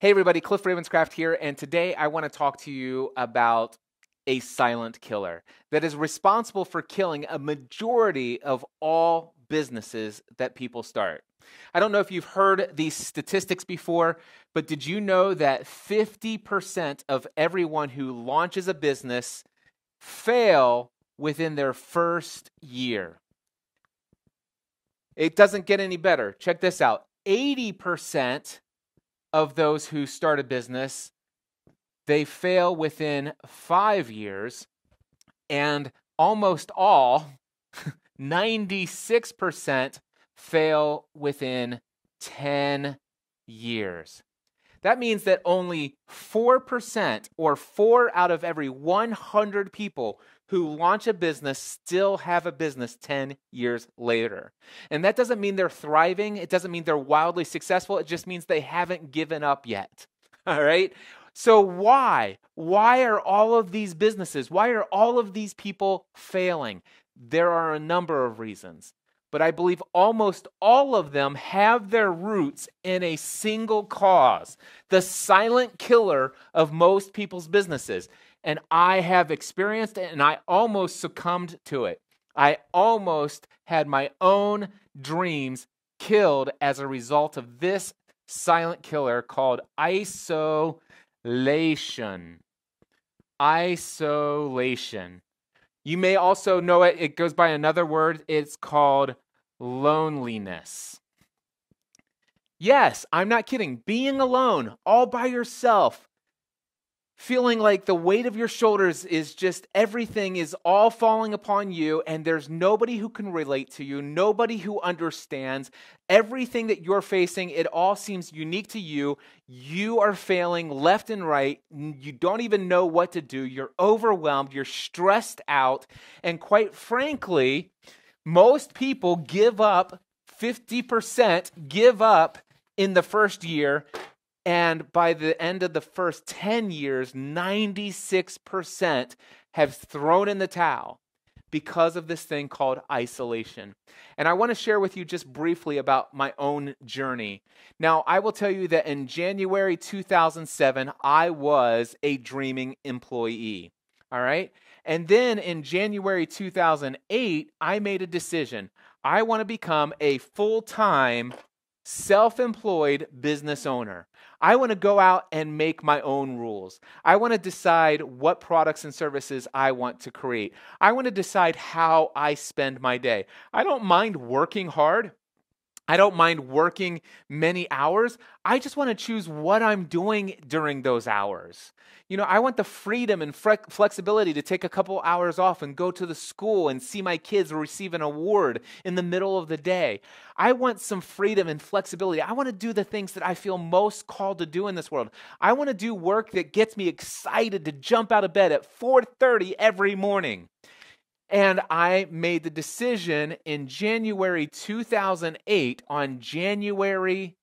Hey everybody, Cliff Ravenscraft here, and today I want to talk to you about a silent killer that is responsible for killing a majority of all businesses that people start. I don't know if you've heard these statistics before, but did you know that 50% of everyone who launches a business fail within their first year? It doesn't get any better. Check this out. 80% of those who start a business, they fail within 5 years, and almost all, 96%, fail within 10 years. That means that only 4%, or 4 out of every 100 people who launch a business still have a business 10 years later. And that doesn't mean they're thriving. It doesn't mean they're wildly successful. It just means they haven't given up yet. All right? So why? Why are all of these businesses, why are all of these people failing? There are a number of reasons. But I believe almost all of them have their roots in a single cause, the silent killer of most people's businesses. And I have experienced it, and I almost succumbed to it. I almost had my own dreams killed as a result of this silent killer called isolation. Isolation. You may also know it. It goes by another word. It's called loneliness. Yes, I'm not kidding. Being alone, all by yourself, feeling like the weight of your shoulders is just everything is all falling upon you, and there's nobody who can relate to you, nobody who understands everything that you're facing. It all seems unique to you. You are failing left and right. You don't even know what to do. You're overwhelmed. You're stressed out. And quite frankly, most people give up, 50% give up in the first year. And by the end of the first 10 years, 96% have thrown in the towel because of this thing called isolation. And I want to share with you just briefly about my own journey. Now, I will tell you that in January 2007, I was a dreaming employee. All right? And then in January 2008, I made a decision. I want to become a full-time self-employed business owner. I want to go out and make my own rules. I want to decide what products and services I want to create. I want to decide how I spend my day. I don't mind working hard. I don't mind working many hours. I just want to choose what I'm doing during those hours. You know, I want the freedom and flexibility to take a couple hours off and go to the school and see my kids receive an award in the middle of the day. I want some freedom and flexibility. I want to do the things that I feel most called to do in this world. I want to do work that gets me excited to jump out of bed at 4:30 every morning. And I made the decision in January 2008, on January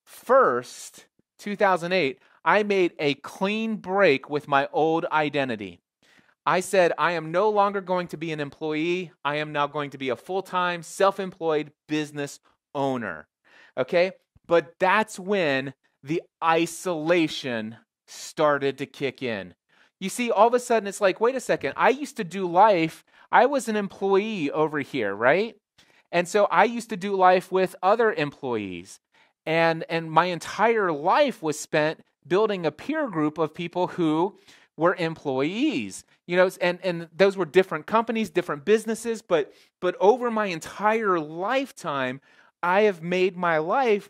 1st, 2008, I made a clean break with my old identity. I said, I am no longer going to be an employee. I am now going to be a full-time, self-employed business owner. Okay? But that's when the isolation started to kick in. You see, all of a sudden, it's like, wait a second, I used to do life. I was an employee over here, right? And so I used to do life with other employees. And my entire life was spent building a peer group of people who were employees. You know, and those were different companies, different businesses, but over my entire lifetime, I have made my life,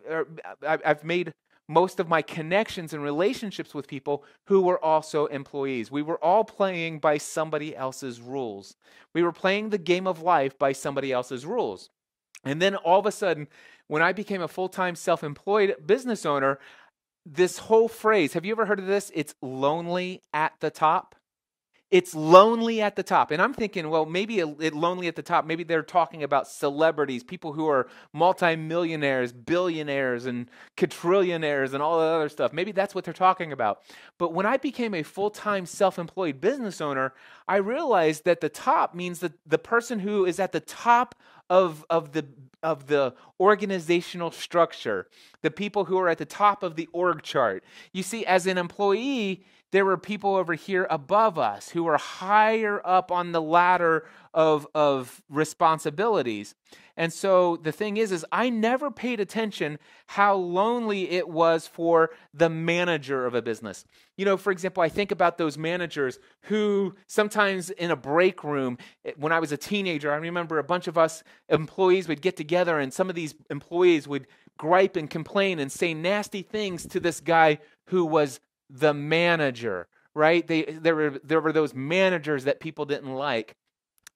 I've made most of my connections and relationships with people who were also employees. We were all playing by somebody else's rules. We were playing the game of life by somebody else's rules. And then all of a sudden, when I became a full-time self-employed business owner, this whole phrase, have you ever heard of this? It's lonely at the top. It's lonely at the top. And I'm thinking, well, maybe lonely at the top, maybe they're talking about celebrities, people who are multimillionaires, billionaires, and quadrillionaires, and all that other stuff. Maybe that's what they're talking about. But when I became a full-time self-employed business owner, I realized that the top means that the person who is at the top of the organizational structure, the people who are at the top of the org chart. You see, as an employee, there were people over here above us who were higher up on the ladder of responsibilities. And so the thing is I never paid attention how lonely it was for the manager of a business. You know, for example, I think about those managers who sometimes in a break room, when I was a teenager, I remember a bunch of us employees would get together and some of these employees would gripe and complain and say nasty things to this guy who was the manager, right? There were those managers that people didn't like.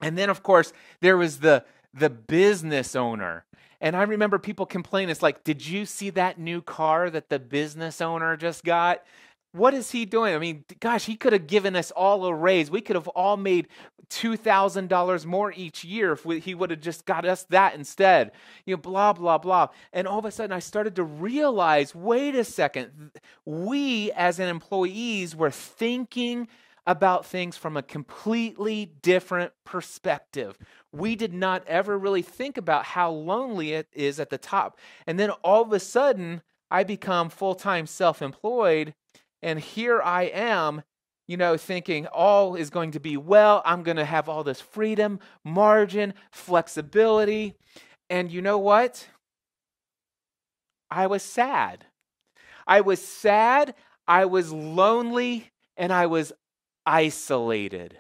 And then, of course, there was the business owner. And I remember people complain. It's like, did you see that new car that the business owner just got? What is he doing? I mean, gosh, he could have given us all a raise. We could have all made $2,000 more each year if he would have just got us that instead. You know, blah, blah, blah. And all of a sudden I started to realize, wait a second, we as an employees were thinking about things from a completely different perspective. We did not ever really think about how lonely it is at the top. And then all of a sudden, I become full-time self-employed, and here I am, you know, thinking all is going to be well. I'm going to have all this freedom, margin, flexibility. And you know what? I was sad. I was sad, I was lonely, and I was isolated.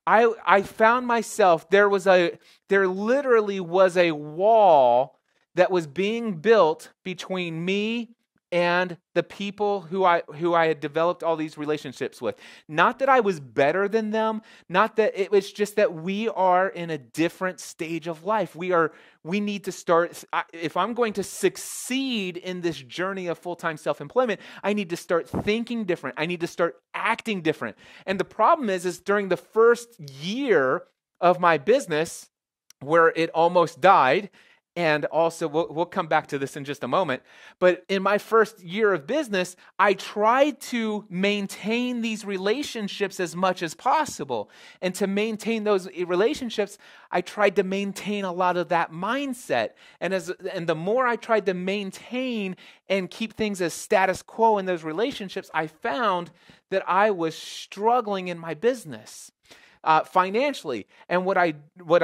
I found myself, there literally was a wall that was being built between me and the people who I had developed all these relationships with. Not that I was better than them, not that it was just that we are in a different stage of life. We need to start, if I'm going to succeed in this journey of full-time self-employment, I need to start thinking different. I need to start acting different. And the problem is during the first year of my business, where it almost died, and also, we'll come back to this in just a moment. But in my first year of business, I tried to maintain these relationships as much as possible. And to maintain those relationships, I tried to maintain a lot of that mindset. And the more I tried to maintain and keep things as status quo in those relationships, I found that I was struggling in my business. Financially. And what I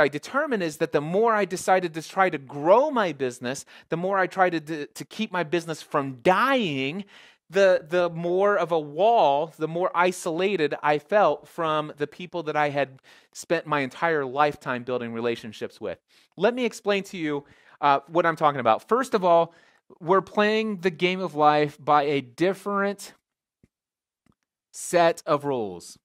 determined is that the more I decided to try to grow my business, the more I tried to keep my business from dying, the more of a wall, the more isolated I felt from the people that I had spent my entire lifetime building relationships with. Let me explain to you what I'm talking about. First of all, we're playing the game of life by a different set of rules.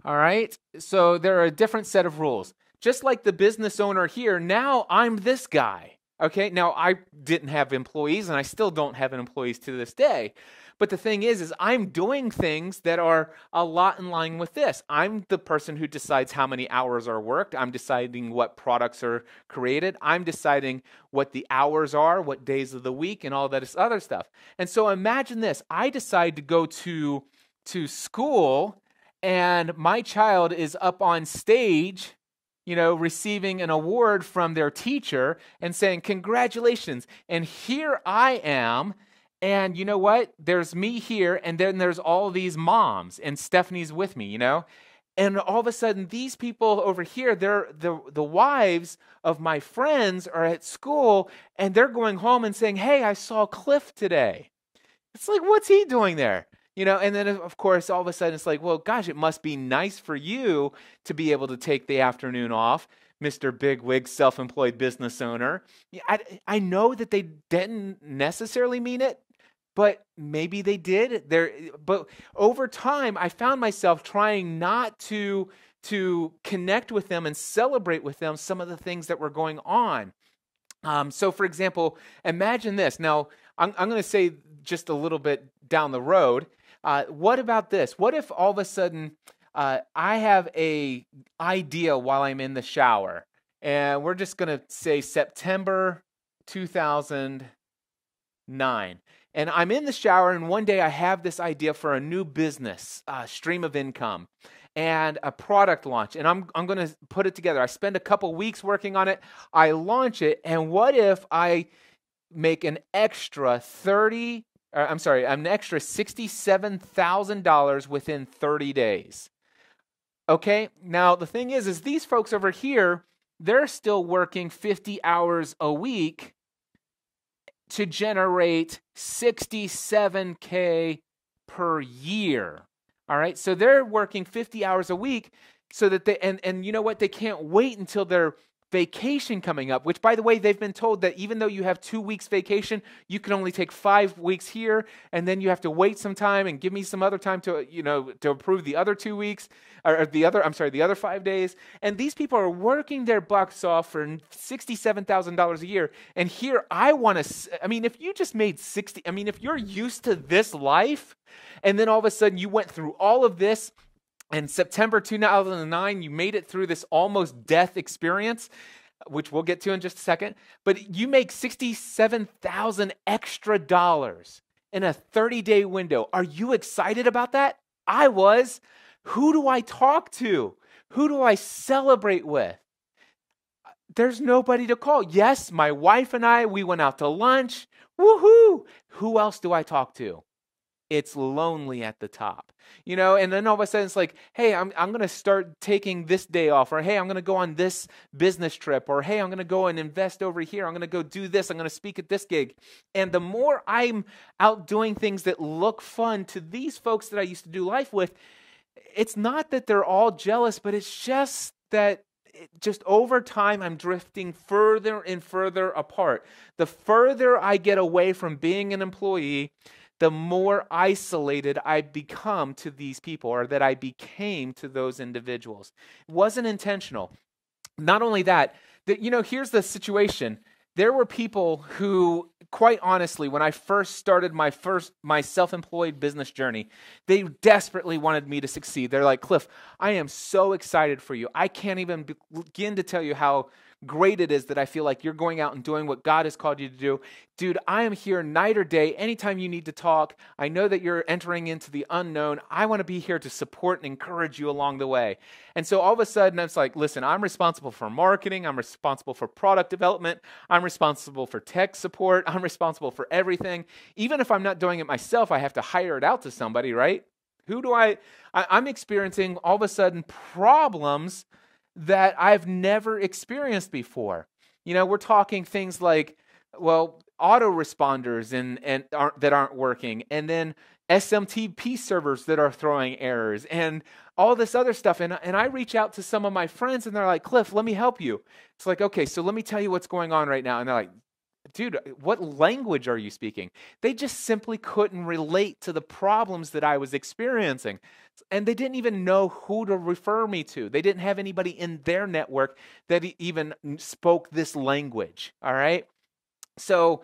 All right, so there are a different set of rules. Just like the business owner here, now I'm this guy. Okay, now I didn't have employees and I still don't have employees to this day. But the thing is I'm doing things that are a lot in line with this. I'm the person who decides how many hours are worked. I'm deciding what products are created. I'm deciding what the hours are, what days of the week, and all that other stuff. And so imagine this. I decide to go to school, and my child is up on stage, you know, receiving an award from their teacher and saying, congratulations. And here I am. And you know what? There's me here. And then there's all these moms, and Stephanie's with me, you know. And all of a sudden, these people over here, they're the wives of my friends are at school, and they're going home and saying, hey, I saw Cliff today. It's like, what's he doing there? You know, and then, of course, all of a sudden it's like, well, gosh, it must be nice for you to be able to take the afternoon off, Mr. Bigwig, self-employed business owner. I know that they didn't necessarily mean it, but maybe they did. But over time, I found myself trying not to connect with them and celebrate with them some of the things that were going on. So, for example, imagine this. Now, I'm going to say just a little bit down the road, what about this? What if all of a sudden I have a idea while I'm in the shower, and we're just going to say September 2009, and I'm in the shower, and one day I have this idea for a new business stream of income. and a product launch, and I'm going to put it together. I spend a couple weeks working on it. I launch it, and what if I make an extra $67,000 within 30 days? Okay, now the thing is these folks over here, they're still working 50 hours a week to generate $67K per year. All right, so they're working 50 hours a week so that and you know what? They can't wait until their vacation coming up, which, by the way, they've been told that even though you have 2 weeks vacation, you can only take 5 weeks here, and then you have to wait some time and give me some other time to, to approve the other 2 weeks, or the other 5 days. And these people are working their bucks off for $67,000 a year. And here if you just made if you're used to this life, and then all of a sudden you went through all of this, in September 2009, you made it through this almost death experience, which we'll get to in just a second, but you make $67,000 extra dollars in a 30-day window. Are you excited about that? I was. Who do I talk to? Who do I celebrate with? There's nobody to call. Yes, my wife and I, we went out to lunch. Woohoo! Who else do I talk to? It's lonely at the top, and then all of a sudden it's like, hey, I'm going to start taking this day off, or hey, I'm going to go on this business trip, or hey, I'm going to go and invest over here. I'm going to go do this. I'm going to speak at this gig. And the more I'm out doing things that look fun to these folks that I used to do life with, it's not that they're all jealous, but it's just that just over time, I'm drifting further and further apart. The further I get away from being an employee, the more isolated I become to these people, or that I became to those individuals. It wasn't intentional. Not only that, here's the situation. There were people who, quite honestly, when I first started my self-employed business journey, they desperately wanted me to succeed. They're like, Cliff, I am so excited for you. I can't even begin to tell you how great it is that I feel like you're going out and doing what God has called you to do. Dude, I am here night or day. Anytime you need to talk, I know that you're entering into the unknown. I want to be here to support and encourage you along the way. And so all of a sudden, it's like, listen, I'm responsible for marketing. I'm responsible for product development. I'm responsible for tech support. I'm responsible for everything. Even if I'm not doing it myself, I have to hire it out to somebody, right? I'm experiencing all of a sudden problems that I've never experienced before. We're talking things like, autoresponders that aren't working, and then SMTP servers that are throwing errors, and all this other stuff. And I reach out to some of my friends, and they're like, Cliff, let me help you. It's like, okay, so let me tell you what's going on right now. And they're like, dude, what language are you speaking? They just simply couldn't relate to the problems that I was experiencing. And they didn't even know who to refer me to. They didn't have anybody in their network that even spoke this language, all right? So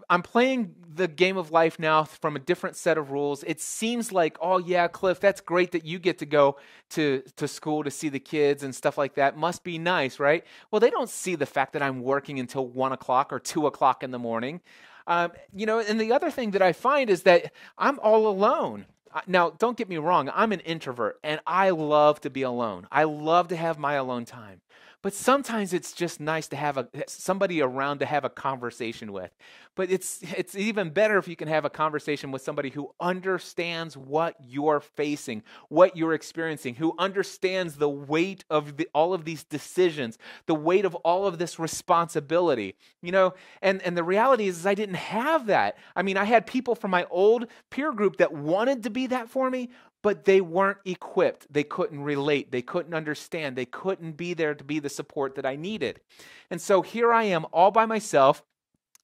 I'm playing the game of life now from a different set of rules. It seems like, oh yeah, Cliff, that's great that you get to go to school to see the kids and stuff like that. Must be nice, right? Well, they don't see the fact that I'm working until 1 o'clock or 2 o'clock in the morning. And the other thing that I find is that I'm all alone. Now, don't get me wrong, I'm an introvert, and I love to be alone. I love to have my alone time. But sometimes it's just nice to have somebody around to have a conversation with. But it's even better if you can have a conversation with somebody who understands what you're facing, what you're experiencing, who understands the weight of all of these decisions, the weight of all of this responsibility. And the reality is I didn't have that. I mean, I had people from my old peer group that wanted to be that for me, but they weren't equipped. They couldn't relate. They couldn't understand. They couldn't be there to be the support that I needed. And so here I am all by myself,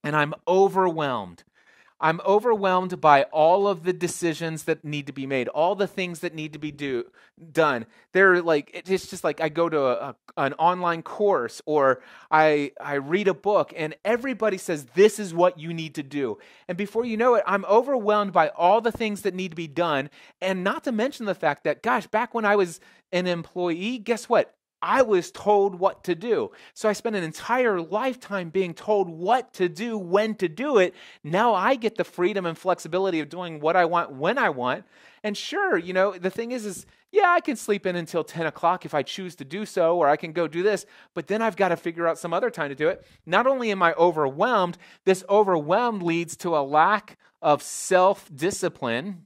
and I'm overwhelmed. I'm overwhelmed by all of the decisions that need to be made, all the things that need to be done. They're like, it's just like I go to an online course, or I read a book, and everybody says, this is what you need to do. And before you know it, I'm overwhelmed by all the things that need to be done. And not to mention the fact that, gosh, back when I was an employee, guess what? I was told what to do. So I spent an entire lifetime being told what to do, when to do it. Now I get the freedom and flexibility of doing what I want, when I want. And sure, the thing is, yeah, I can sleep in until 10 o'clock if I choose to do so, or I can go do this, but then I've got to figure out some other time to do it. Not only am I overwhelmed, this overwhelm leads to a lack of self-discipline.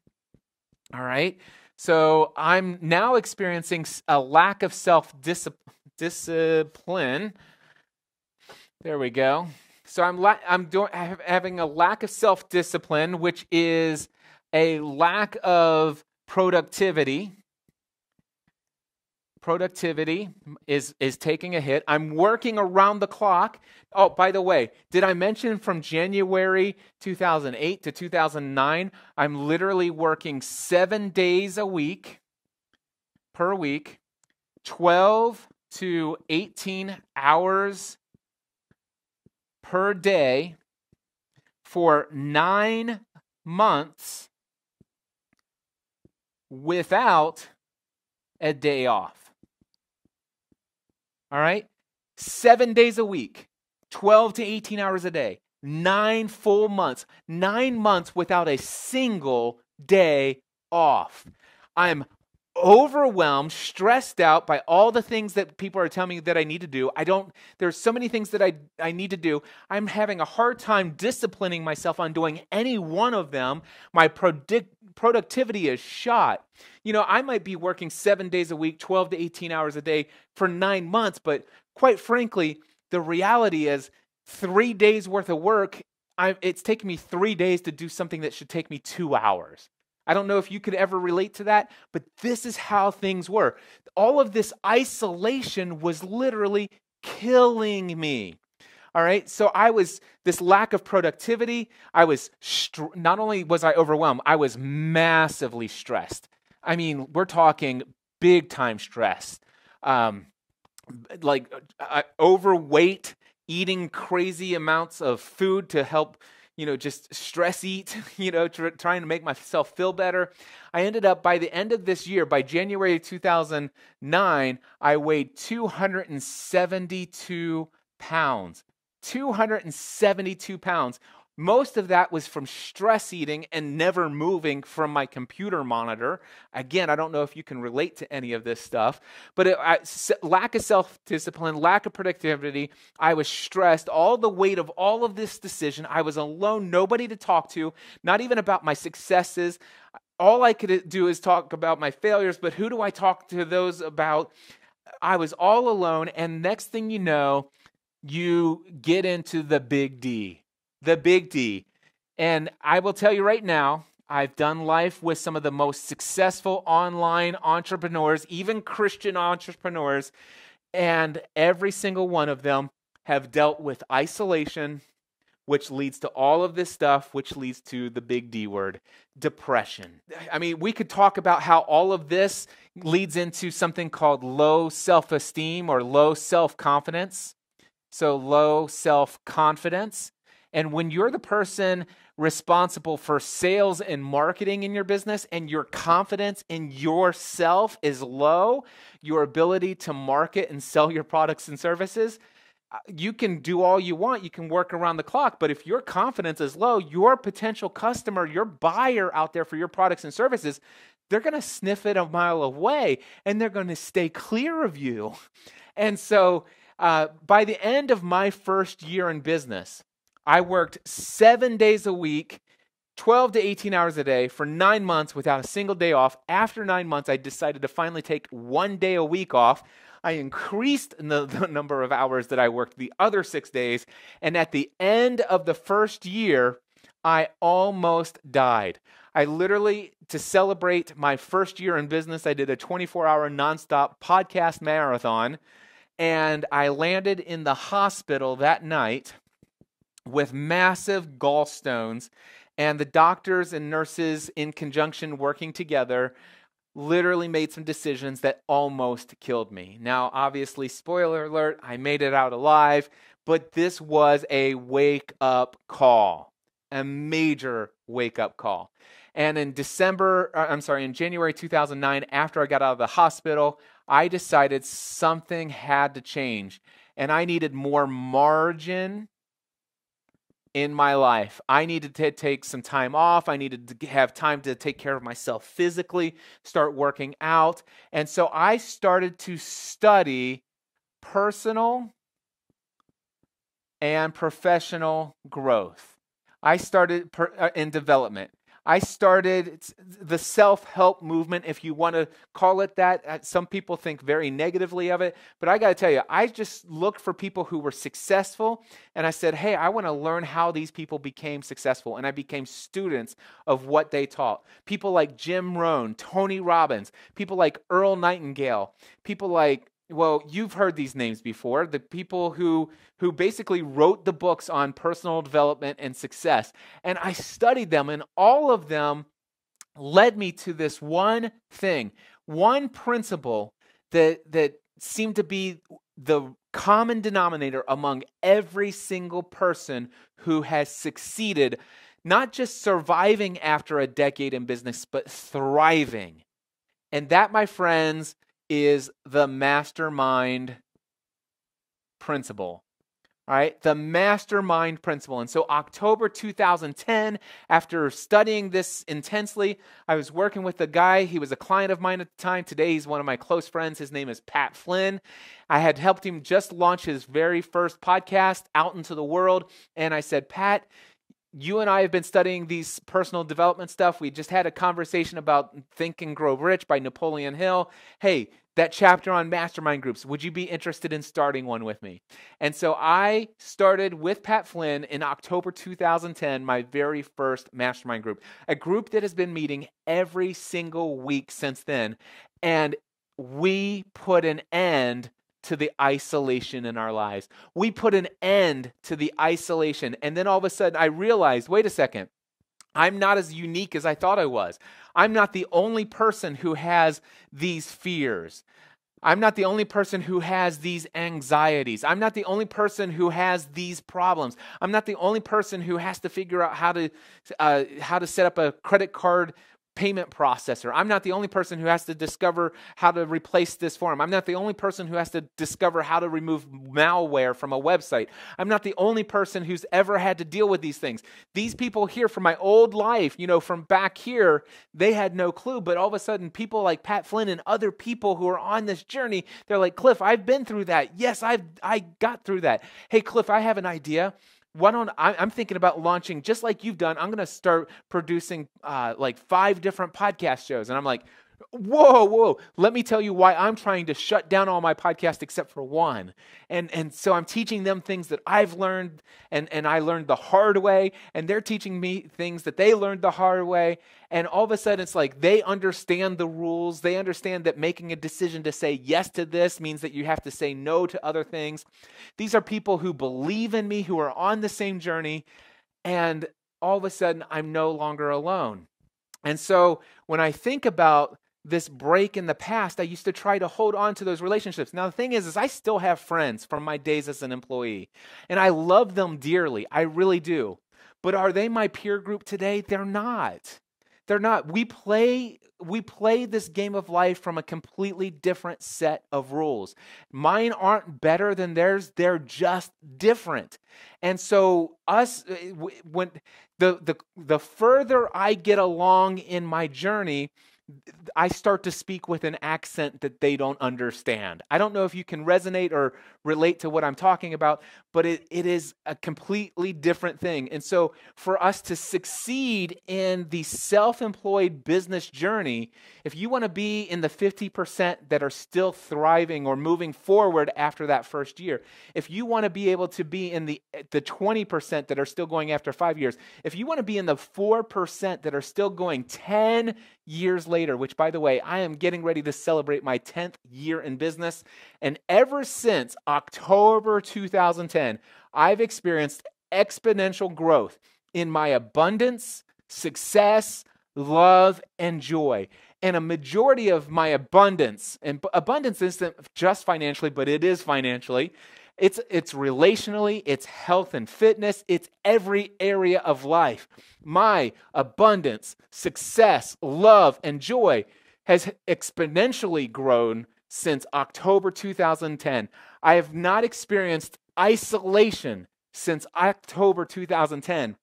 All right. So I'm now experiencing a lack of self-discipline. There we go. So I'm having a lack of self-discipline, which is a lack of productivity. Productivity is taking a hit. I'm working around the clock. Oh, by the way, did I mention from January 2008 to 2009, I'm literally working 7 days a week, per week, 12 to 18 hours per day for 9 months without a day off. All right? 7 days a week, 12 to 18 hours a day, 9 full months, 9 months without a single day off. I'm overwhelmed, stressed out by all the things that people are telling me that I need to do. There's so many things that I need to do. I'm having a hard time disciplining myself on doing any one of them. My productivity is shot. I might be working 7 days a week, 12 to 18 hours a day for 9 months, but quite frankly, the reality is 3 days worth of work, it's taking me 3 days to do something that should take me 2 hours. I don't know if you could ever relate to that, but this is how things were. All of this isolation was literally killing me. All right, so this lack of productivity, not only was I overwhelmed, I was massively stressed. I mean, we're talking big time stress. Overweight, eating crazy amounts of food to help just stress eat, trying to make myself feel better. I ended up, by the end of this year, by January 2009, I weighed 272 pounds. 272 pounds. Most of that was from stress eating and never moving from my computer monitor. Again, I don't know if you can relate to any of this stuff, but lack of self-discipline, lack of productivity. I was stressed, all the weight of all of this decision. I was alone, nobody to talk to, not even about my successes. All I could do is talk about my failures, but who do I talk to those about? I was all alone, and next thing you know, you get into the big D. The big D. And I will tell you right now, I've done life with some of the most successful online entrepreneurs, even Christian entrepreneurs, and every single one of them have dealt with isolation, which leads to all of this stuff, which leads to the big D word, depression. I mean, we could talk about how all of this leads into something called low self-esteem or low self-confidence. So low self-confidence. And when you're the person responsible for sales and marketing in your business and your confidence in yourself is low, your ability to market and sell your products and services, you can do all you want. You can work around the clock. But if your confidence is low, your potential customer, your buyer out there for your products and services, they're going to sniff it a mile away and they're going to stay clear of you. And so by the end of my first year in business, I worked 7 days a week, 12 to 18 hours a day for 9 months without a single day off. After 9 months, I decided to finally take 1 day a week off. I increased the number of hours that I worked the other 6 days. And at the end of the first year, I almost died. I literally, to celebrate my first year in business, I did a 24-hour nonstop podcast marathon. And I landed in the hospital that night with massive gallstones, and the doctors and nurses in conjunction working together literally made some decisions that almost killed me. Now, obviously, spoiler alert, I made it out alive, but this was a wake-up call, a major wake-up call. And in in January 2009, after I got out of the hospital, I decided something had to change. And I needed more margin in my life. I needed to take some time off. I needed to have time to take care of myself physically, start working out. And so I started to study personal and professional growth. I started in development. I started the self-help movement, if you want to call it that. Some people think very negatively of it, but I got to tell you, I just looked for people who were successful, and I said, hey, I want to learn how these people became successful, and I became students of what they taught. People like Jim Rohn, Tony Robbins, people like Earl Nightingale, people like, well, you've heard these names before, the people who basically wrote the books on personal development and success. And I studied them, and all of them led me to this one thing, one principle that seemed to be the common denominator among every single person who has succeeded, not just surviving after a decade in business, but thriving. And that, my friends, is the mastermind principle. All right, the mastermind principle. And so October 2010, after studying this intensely, I was working with a guy. He was a client of mine at the time. Today, he's one of my close friends. His name is Pat Flynn. I had helped him just launch his very first podcast out into the world. And I said, Pat, you and I have been studying these personal development stuff. We just had a conversation about Think and Grow Rich by Napoleon Hill. Hey, that chapter on mastermind groups, would you be interested in starting one with me? And so I started with Pat Flynn in October 2010, my very first mastermind group, a group that has been meeting every single week since then. And we put an end to the isolation in our lives. We put an end to the isolation. And then all of a sudden I realized, wait a second, I'm not as unique as I thought I was. I'm not the only person who has these fears. I'm not the only person who has these anxieties. I'm not the only person who has these problems. I'm not the only person who has to figure out how to set up a credit card payment processor. I'm not the only person who has to discover how to replace this form. I'm not the only person who has to discover how to remove malware from a website. I'm not the only person who's ever had to deal with these things. These people here from my old life, from back here, they had no clue. But all of a sudden, people like Pat Flynn and other people who are on this journey, they're like, Cliff, I've been through that. Yes, I got through that. Hey, Cliff, I have an idea. I'm thinking about launching, just like you've done, I'm going to start producing like 5 different podcast shows. And I'm like, whoa, let me tell you why I'm trying to shut down all my podcasts except for one. And so I'm teaching them things that I've learned and I learned the hard way, and they're teaching me things that they learned the hard way. And all of a sudden it's like they understand the rules. They understand that making a decision to say yes to this means that you have to say no to other things. These are people who believe in me, who are on the same journey, and all of a sudden I'm no longer alone. And so when I think about this break in the past, I used to try to hold on to those relationships. Now, the thing is I still have friends from my days as an employee, and I love them dearly. I really do. But are they my peer group today? They're not. They're not. We play this game of life from a completely different set of rules. Mine aren't better than theirs. They're just different. And so when the further I get along in my journey, I start to speak with an accent that they don't understand. I don't know if you can resonate or relate to what I'm talking about, but it is a completely different thing. And so for us to succeed in the self-employed business journey, if you want to be in the 50% that are still thriving or moving forward after that first year, if you want to be able to be in the 20% that are still going after 5 years, if you want to be in the 4% that are still going 10 years later, which, by the way, I am getting ready to celebrate my 10th year in business. And ever since October 2010, I've experienced exponential growth in my abundance, success, love, and joy. And a majority of my abundance, and abundance isn't just financially, but it is financially. It's relationally, it's health and fitness, it's every area of life. My abundance, success, love, and joy has exponentially grown since October 2010. I have not experienced isolation since October 2010.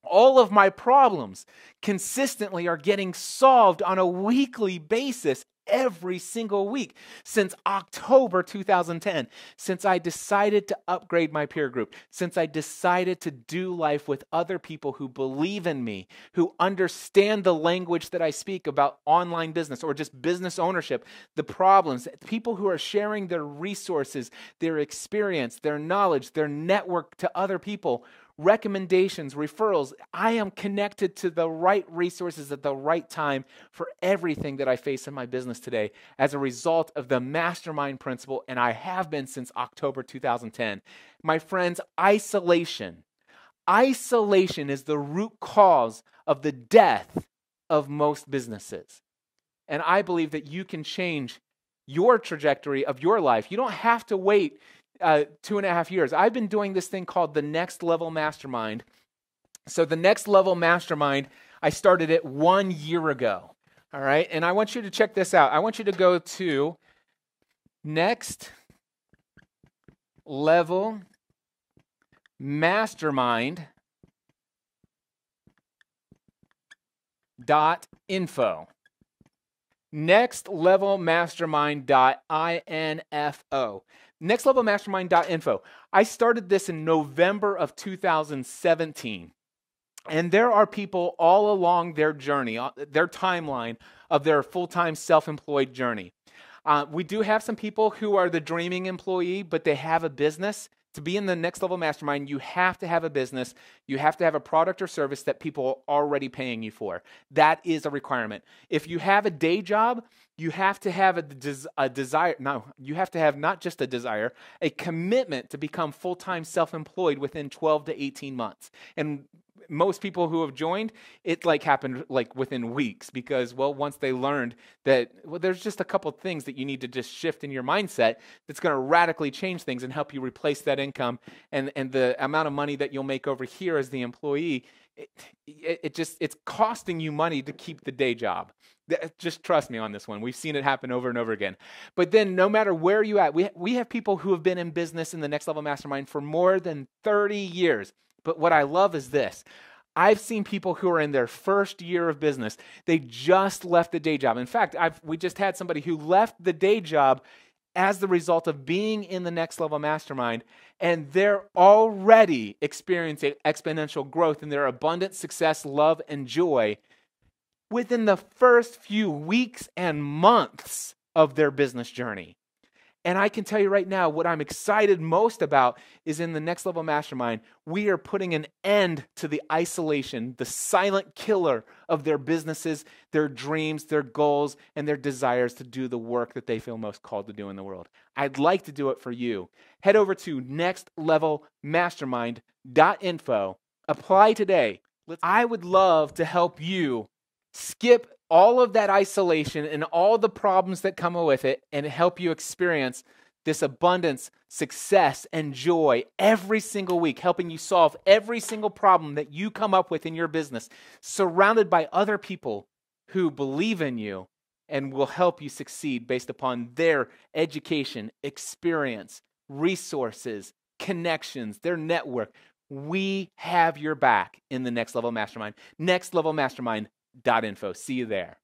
All of my problems consistently are getting solved on a weekly basis every single week since October 2010, since I decided to upgrade my peer group, since I decided to do life with other people who believe in me, who understand the language that I speak about online business or just business ownership, the problems, people who are sharing their resources, their experience, their knowledge, their network to other people, recommendations, referrals. I am connected to the right resources at the right time for everything that I face in my business today as a result of the mastermind principle, and I have been since October 2010. My friends, isolation is the root cause of the death of most businesses. And I believe that you can change your trajectory of your life. You don't have to wait 2.5 years. I've been doing this thing called the Next Level Mastermind. So the Next Level Mastermind, I started it 1 year ago. All right. And I want you to check this out. I want you to go to nextlevelmastermind.info. nextlevelmastermind.info. nextlevelmastermind.info. I started this in November of 2017. And there are people all along their journey, their timeline of their full-time self-employed journey. We do have some people who are the dreaming employee, but they have a business. To be in the Next Level Mastermind, you have to have a business. You have to have a product or service that people are already paying you for. That is a requirement. If you have a day job, you have to have a desire. No, you have to have not just a desire, a commitment to become full-time self-employed within 12 to 18 months. And most people who have joined, it happened within weeks because, once they learned that, there's just a couple things that you need to just shift in your mindset that's going to radically change things and help you replace that income and the amount of money that you'll make over here as the employee. It's costing you money to keep the day job. Just trust me on this one. We've seen it happen over and over again. But then no matter where you at, we have people who have been in business in the Next Level Mastermind for more than 30 years. But what I love is this. I've seen people who are in their first year of business. They just left the day job. In fact, we just had somebody who left the day job as the result of being in the Next Level Mastermind, and they're already experiencing exponential growth in their abundant success, love, and joy within the first few weeks and months of their business journey. And I can tell you right now, what I'm excited most about is in the Next Level Mastermind, we are putting an end to the isolation, the silent killer of their businesses, their dreams, their goals, and their desires to do the work that they feel most called to do in the world. I'd like to do it for you. Head over to nextlevelmastermind.info. Apply today. I would love to help you skip all of that isolation and all the problems that come with it and help you experience this abundance, success, and joy every single week, helping you solve every single problem that you come up with in your business, surrounded by other people who believe in you and will help you succeed based upon their education, experience, resources, connections, their network. We have your back in the Next Level Mastermind. nextlevelmastermind.info. See you there.